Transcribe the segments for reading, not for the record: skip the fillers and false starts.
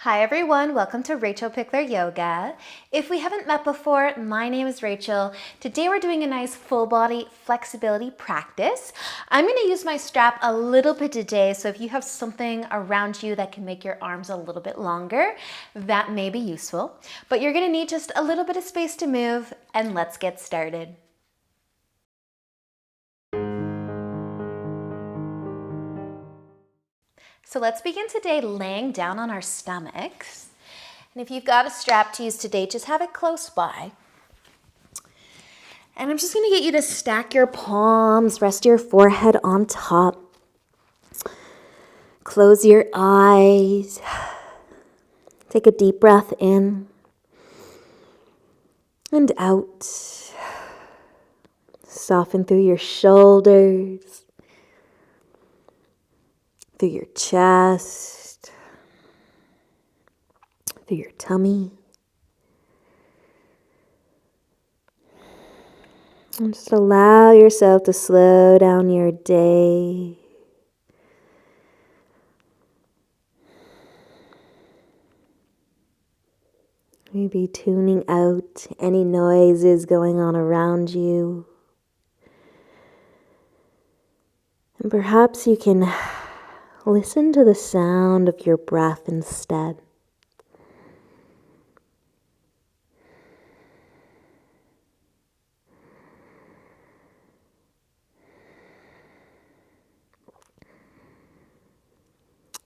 Hi everyone, welcome to Rachel Pichler Yoga. If we haven't met before, my name is Rachel. Today we're doing a nice full body flexibility practice. I'm going to use my strap a little bit today, so if you have something around you that can make your arms a little bit longer, that may be useful. But you're going to need just a little bit of space to move, and let's get started. So let's begin today laying down on our stomachs. And if you've got a strap to use today, just have it close by. And I'm just going to get you to stack your palms, rest your forehead on top. Close your eyes. Take a deep breath in and out. Soften through your shoulders, through your chest, through your tummy. And just allow yourself to slow down your day. Maybe tuning out any noises going on around you. And perhaps you can listen to the sound of your breath instead.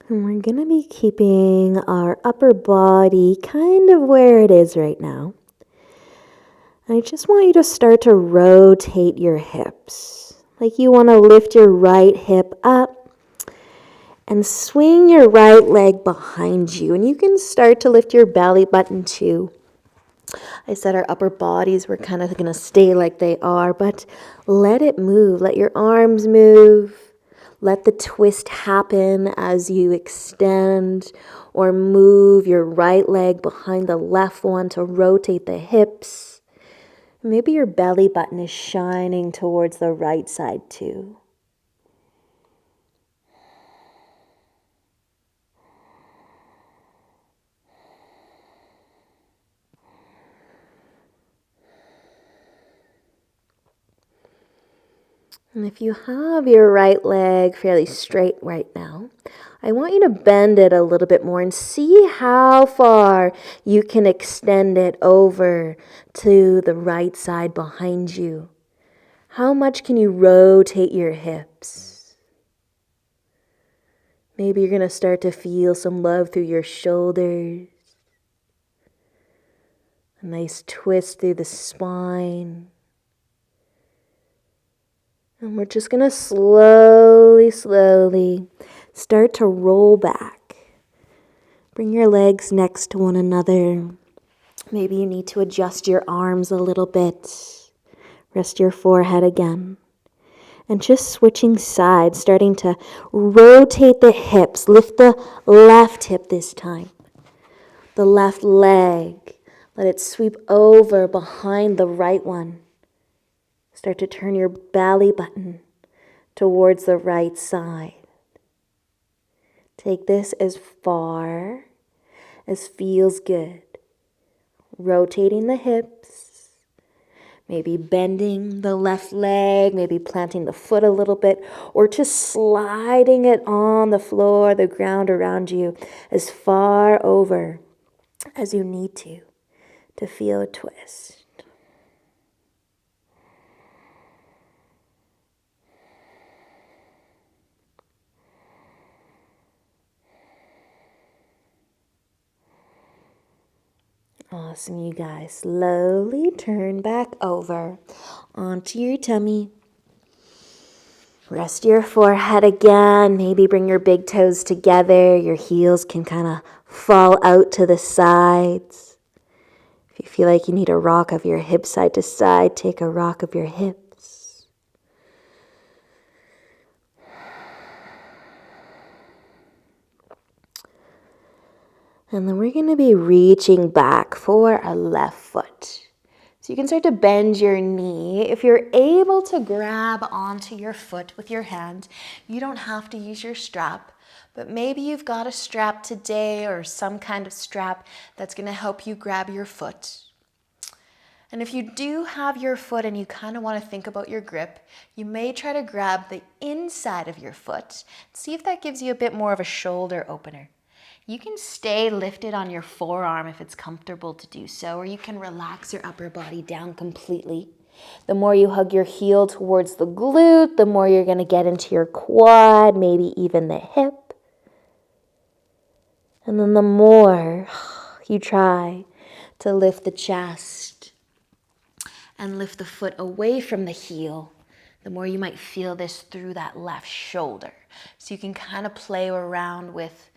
And we're going to be keeping our upper body kind of where it is right now. And I just want you to start to rotate your hips. Like you want to lift your right hip up and swing your right leg behind you. And you can start to lift your belly button too. I said our upper bodies were kind of going to stay like they are, but let it move. Let your arms move. Let the twist happen as you extend or move your right leg behind the left one to rotate the hips. Maybe your belly button is shining towards the right side too. And if you have your right leg fairly straight right now, I want you to bend it a little bit more and see how far you can extend it over to the right side behind you. How much can you rotate your hips? Maybe you're going to start to feel some love through your shoulders. A nice twist through the spine. And we're just going to slowly start to roll back. Bring your legs next to one another. Maybe you need to adjust your arms a little bit. Rest your forehead again. And just switching sides, starting to rotate the hips. Lift the left hip this time. The left leg. Let it sweep over behind the right one. Start to turn your belly button towards the right side. Take this as far as feels good. Rotating the hips. Maybe bending the left leg, maybe planting the foot a little bit, or just sliding it on the floor, the ground around you, as far over as you need to feel a twist. Awesome, you guys. Slowly turn back over onto your tummy. Rest your forehead again. Maybe bring your big toes together. Your heels can kind of fall out to the sides. If you feel like you need a rock of your hips side to side, take a rock of your hips. And then we're going to be reaching back for our left foot. So you can start to bend your knee. If you're able to grab onto your foot with your hand, you don't have to use your strap, But maybe you've got a strap today or some kind of strap that's going to help you grab your foot. And if you do have your foot and you kind of want to think about your grip, you may try to grab the inside of your foot. See if that gives you a bit more of a shoulder opener. You can stay lifted on your forearm if it's comfortable to do so, or you can relax your upper body down completely. The more you hug your heel towards the glute, the more you're going to get into your quad, maybe even the hip. And then the more you try to lift the chest and lift the foot away from the heel, the more you might feel this through that left shoulder. So you can kind of play around with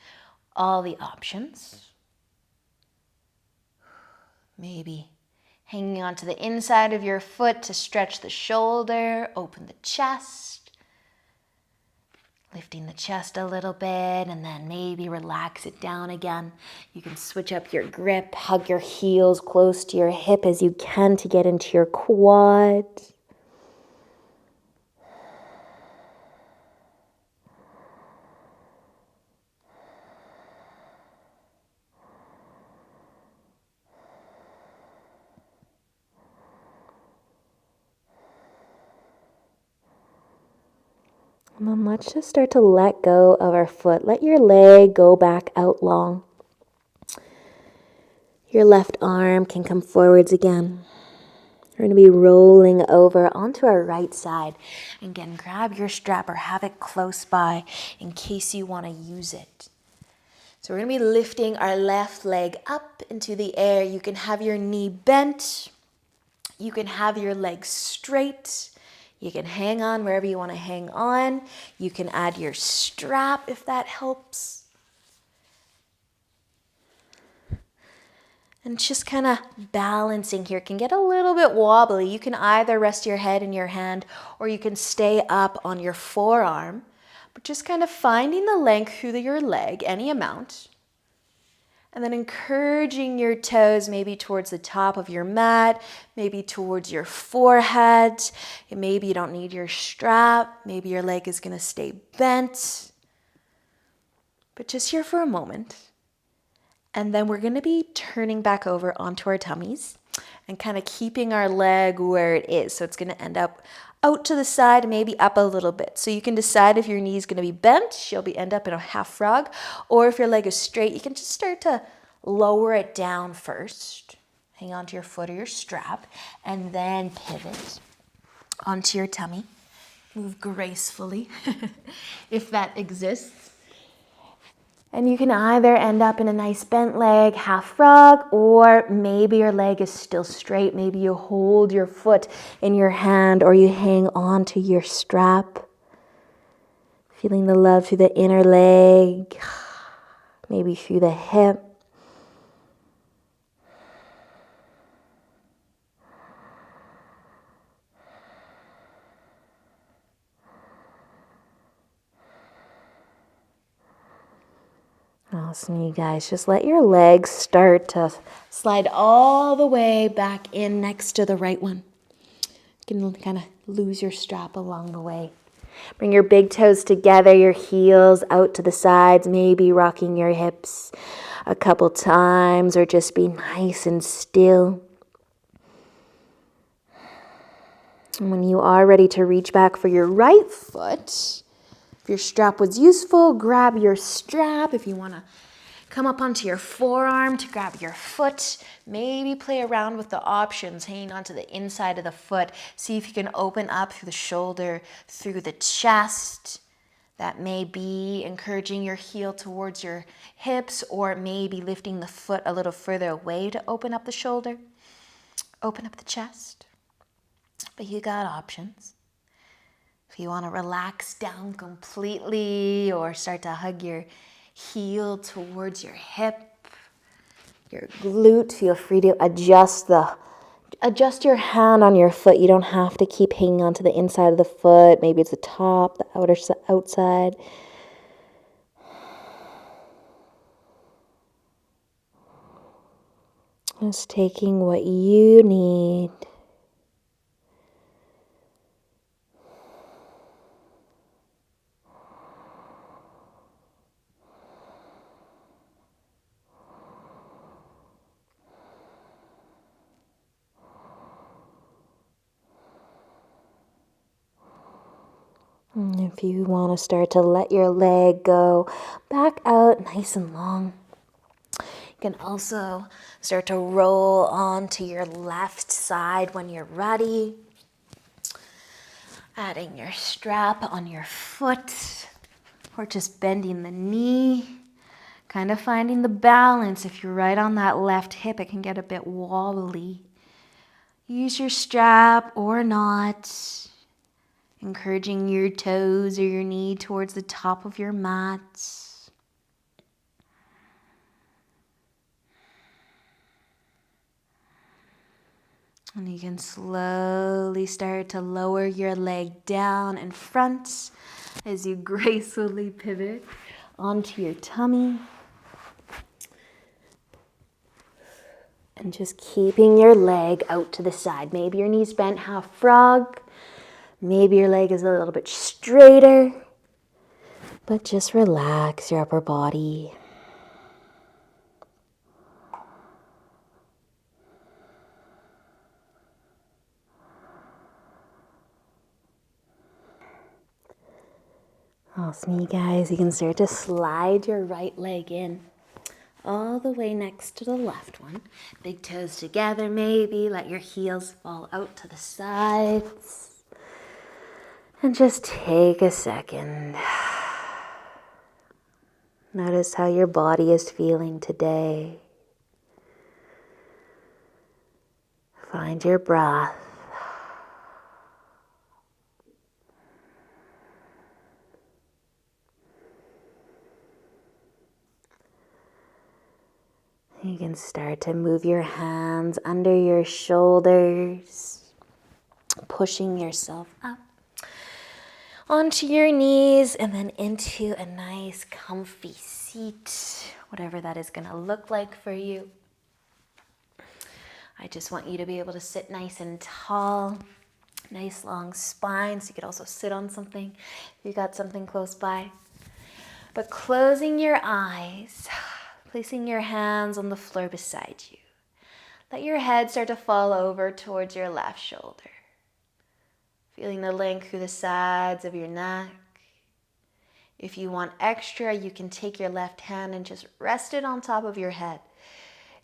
all the options. Maybe hanging onto the inside of your foot to stretch the shoulder, open the chest, lifting the chest a little bit, and then maybe relax it down again. You can switch up your grip, hug your heels close to your hip as you can to get into your quad. And then let's just start to let go of our foot. Let your leg go back out long. Your left arm can come forwards again. We're going to be rolling over onto our right side. And again, grab your strap or have it close by in case you want to use it. So we're going to be lifting our left leg up into the air. You can have your knee bent. You can have your leg straight. You can hang on wherever you want to hang on. You can add your strap if that helps. And just kind of balancing here can get a little bit wobbly. You can either rest your head in your hand or you can stay up on your forearm. But just kind of finding the length through your leg, any amount. And then encouraging your toes maybe towards the top of your mat, maybe towards your forehead. Maybe you don't need your strap. Maybe your leg is going to stay bent. But just here for a moment. And then we're going to be turning back over onto our tummies and kind of keeping our leg where it is. So it's going to end up out to the side, maybe up a little bit. So you can decide if your knee is going to be bent, you'll end up in a half frog, or if your leg is straight, you can just start to lower it down first. Hang on to your foot or your strap, and then pivot onto your tummy. Move gracefully, if that exists. And you can either end up in a nice bent leg, half frog, or maybe your leg is still straight. Maybe you hold your foot in your hand or you hang on to your strap. Feeling the love through the inner leg, maybe through the hip. Awesome, you guys. Just let your legs start to slide all the way back in next to the right one. You can kind of lose your strap along the way. Bring your big toes together, your heels out to the sides, maybe rocking your hips a couple times or just be nice and still. And when you are ready to reach back for your right foot, if your strap was useful, grab your strap. If you want to come up onto your forearm to grab your foot, maybe play around with the options, hanging onto the inside of the foot. See if you can open up through the shoulder, through the chest. That may be encouraging your heel towards your hips, or maybe lifting the foot a little further away to open up the shoulder, open up the chest. But you got options. If you want to relax down completely or start to hug your heel towards your hip, your glute, feel free to adjust your hand on your foot. You don't have to keep hanging onto the inside of the foot. Maybe it's the top, the outside. Just taking what you need. If you want to start to let your leg go back out nice and long, you can also start to roll onto your left side when you're ready. Adding your strap on your foot or just bending the knee. Kind of finding the balance. If you're right on that left hip, it can get a bit wobbly. Use your strap or not. Encouraging your toes or your knee towards the top of your mat. And you can slowly start to lower your leg down in front as you gracefully pivot onto your tummy. And just keeping your leg out to the side. Maybe your knees bent half frog. Maybe your leg is a little bit straighter. But just relax your upper body. Awesome, you guys. You can start to slide your right leg in all the way next to the left one. Big toes together maybe. Let your heels fall out to the sides. And just take a second. Notice how your body is feeling today. Find your breath. You can start to move your hands under your shoulders, pushing yourself up onto your knees and then into a nice comfy seat, whatever that is going to look like for you. I just want you to be able to sit nice and tall, nice long spine, so you could also sit on something if you got something close by. But closing your eyes, placing your hands on the floor beside you. Let your head start to fall over towards your left shoulder. Feeling the length through the sides of your neck. If you want extra, you can take your left hand and just rest it on top of your head.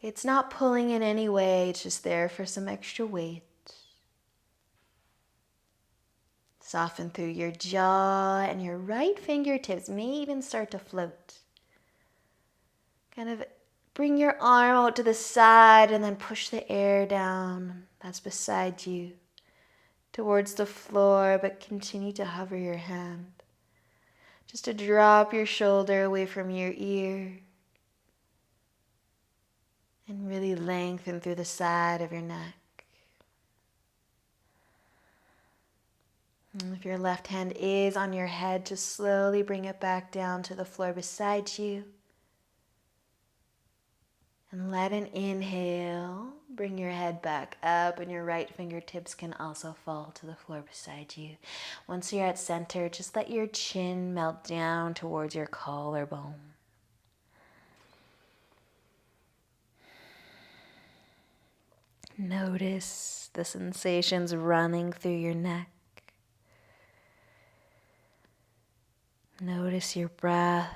It's not pulling in any way, it's just there for some extra weight. Soften through your jaw, and your right fingertips may even start to float. Kind of bring your arm out to the side and then push the air down that's beside you towards the floor, but continue to hover your hand. Just to drop your shoulder away from your ear and really lengthen through the side of your neck. And if your left hand is on your head, just slowly bring it back down to the floor beside you. And let an inhale bring your head back up, and your right fingertips can also fall to the floor beside you. Once you're at center, just let your chin melt down towards your collarbone. Notice the sensations running through your neck. Notice your breath.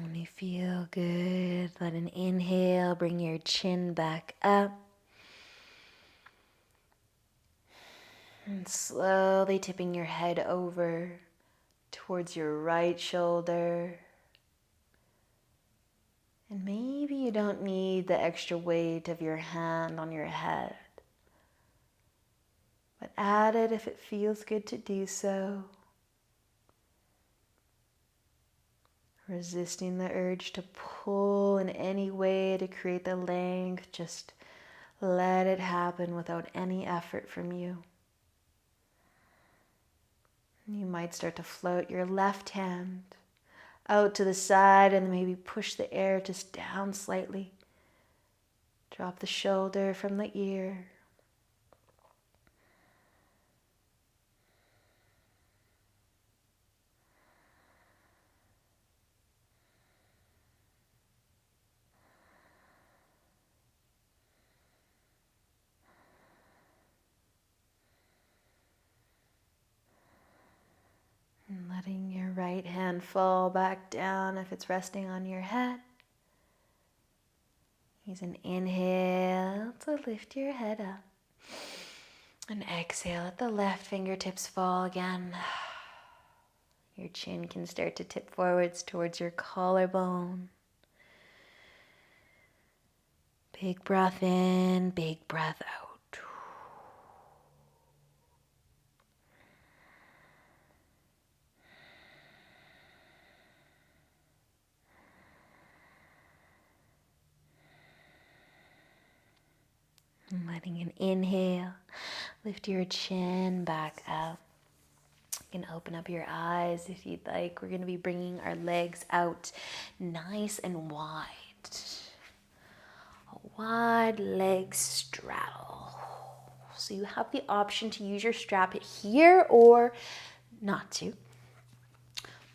When you feel good, let an inhale bring your chin back up. And slowly tipping your head over towards your right shoulder. And maybe you don't need the extra weight of your hand on your head, but add it if it feels good to do so. Resisting the urge to pull in any way to create the length, just let it happen without any effort from you. You might start to float your left hand out to the side and maybe push the air just down slightly. Drop the shoulder from the ear. right hand fall back down if it's resting on your head. Use an inhale to lift your head up. And exhale, let the left fingertips fall again. Your chin can start to tip forwards towards your collarbone. Big breath in, big breath out. And letting an inhale, lift your chin back up. You can open up your eyes if you'd like. We're going to be bringing our legs out nice and wide. A wide leg straddle. So you have the option to use your strap here or not to.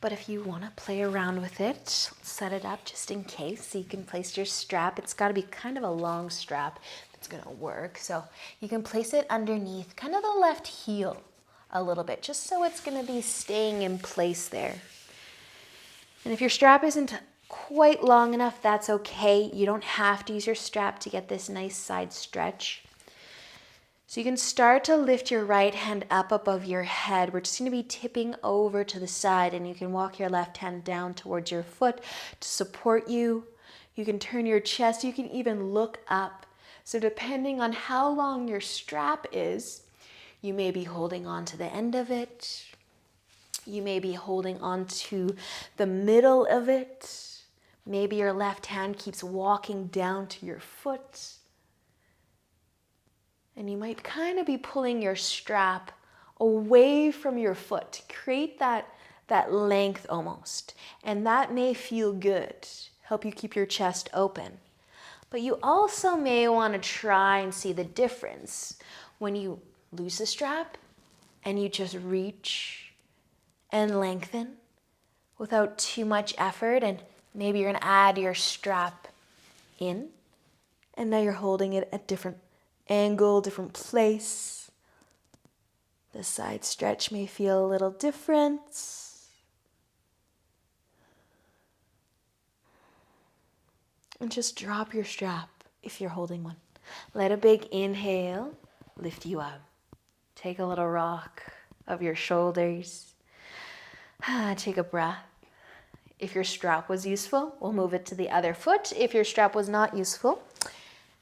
But if you want to play around with it, set it up just in case. So you can place your strap. It's got to be kind of a long strap that's going to work. So you can place it underneath kind of the left heel a little bit, just so it's going to be staying in place there. And if your strap isn't quite long enough, that's okay. You don't have to use your strap to get this nice side stretch. So you can start to lift your right hand up above your head. We're just going to be tipping over to the side, and you can walk your left hand down towards your foot to support you. You can turn your chest. You can even look up. So depending on how long your strap is, you may be holding on to the end of it. You may be holding on to the middle of it. Maybe your left hand keeps walking down to your foot. And you might kind of be pulling your strap away from your foot to create that length almost. And that may feel good, help you keep your chest open. But you also may want to try and see the difference when you loose the strap and you just reach and lengthen without too much effort. And maybe you're going to add your strap in. And now you're holding it at different angle, different place. The side stretch may feel a little different. And just drop your strap if you're holding one. Let a big inhale lift you up. Take a little rock of your shoulders. Take a breath. If your strap was useful, we'll move it to the other foot. If your strap was not useful,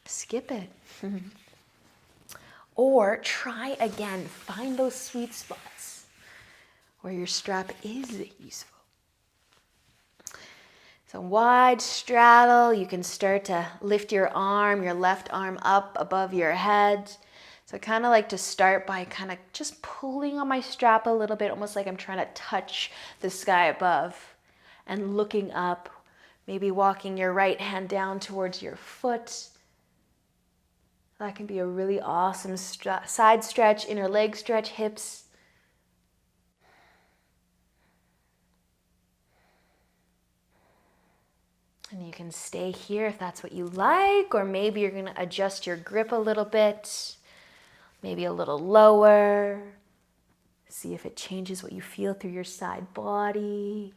skip it. Or try again. Find those sweet spots where your strap is useful. So wide straddle. You can start to lift your arm, your left arm up above your head. So I kind of like to start by kind of just pulling on my strap a little bit, almost like I'm trying to touch the sky above and looking up, maybe walking your right hand down towards your foot. That can be a really awesome side stretch, inner leg stretch, hips. And you can stay here if that's what you like, or maybe you're going to adjust your grip a little bit, maybe a little lower. See if it changes what you feel through your side body.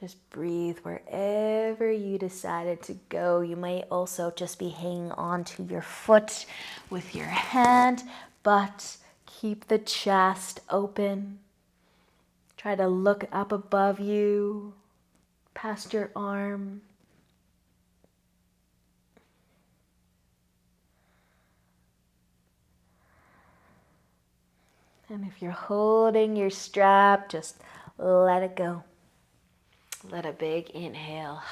Just breathe wherever you decided to go. You might also just be hanging on to your foot with your hand, but keep the chest open. Try to look up above you, past your arm. And if you're holding your strap, just let it go. Let a big inhale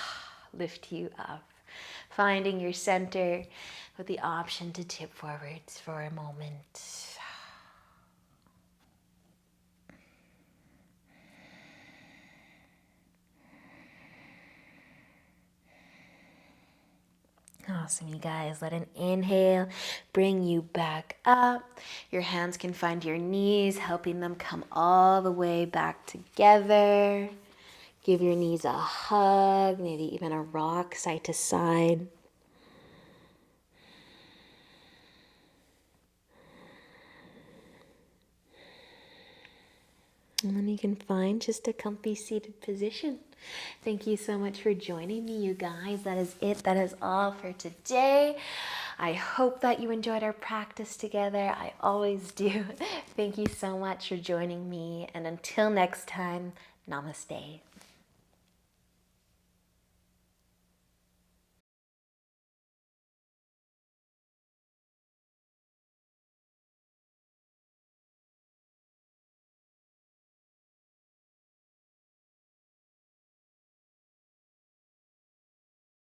lift you up, finding your center with the option to tip forwards for a moment. Awesome, you guys. Let an inhale bring you back up. Your hands can find your knees, helping them come all the way back together. Give your knees a hug, maybe even a rock side to side. And then you can find just a comfy seated position. Thank you so much for joining me, you guys. That is it. That is all for today. I hope that you enjoyed our practice together. I always do. Thank you so much for joining me. And until next time, namaste.